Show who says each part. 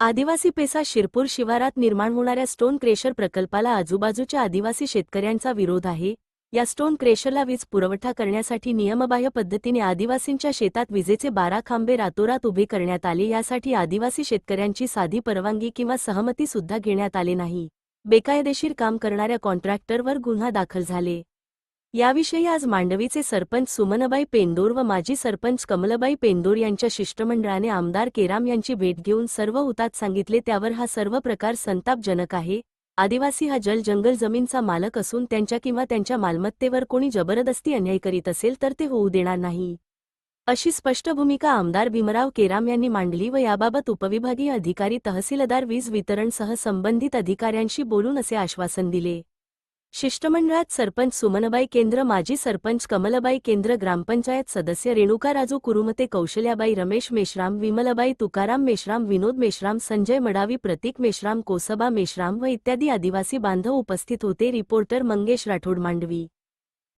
Speaker 1: आदिवासी पेसा शिरपूर शिवारात निर्माण होणाऱ्या स्टोन क्रेशर प्रकल्पाला आजूबाजूच्या आदिवासी शेतकऱ्यांचा विरोध आहे। या स्टोन क्रेशरला वीज पुरवठा करण्यासाठी नियमबाह्य पद्धतीने आदिवासींच्या शेतात विजेचे 12 खांबे रातोरात उभे करण्यात आले। यासाठी आदिवासी शेतकऱ्यांची साधी परवानगी किंवा सहमती सुद्धा घेण्यात आले नाही। बेकायदेशीर काम करणाऱ्या कॉन्ट्रॅक्टरवर गुन्हा दाखल झाले। याविषयी आज मांडवीचे सरपंच सुमनबाई पेंदोर व माजी सरपंच कमलबाई पेंदोर यांच्या शिष्टमंडळाने आमदार केराम यांची भेट घेऊन सर्व हुतात सांगितले। त्यावर हा सर्व प्रकार संतापजनक आहे। आदिवासी हा जंगल जमीनचा मालक असून त्यांच्या किंवा त्यांच्या मालमत्तेवर कोणी जबरदस्ती अन्याय करीत असेल तर ते होऊ देणार नाही, अशी स्पष्ट भूमिका आमदार भीमराव केराम यांनी मांडली व याबाबत उपविभागीय अधिकारी तहसीलदार वीज वितरणसह संबंधित अधिकाऱ्यांशी बोलून असे आश्वासन दिले। शिष्टमंडळात सरपंच सुमनबाई केंद्र, माजी सरपंच कमलबाई केंद्र, ग्रामपंचायत सदस्य रेणुका राजू कुरुमते, कौशल्याबाई रमेश मेश्राम, विमलबाई तुकाराम मेश्राम, विनोद मेश्राम, संजय मडावी, प्रतीक मेश्राम, कोसबा मेश्राम व इत्यादी आदिवासी बांधव उपस्थित होते। रिपोर्टर मंगेश राठोड, मांडवी।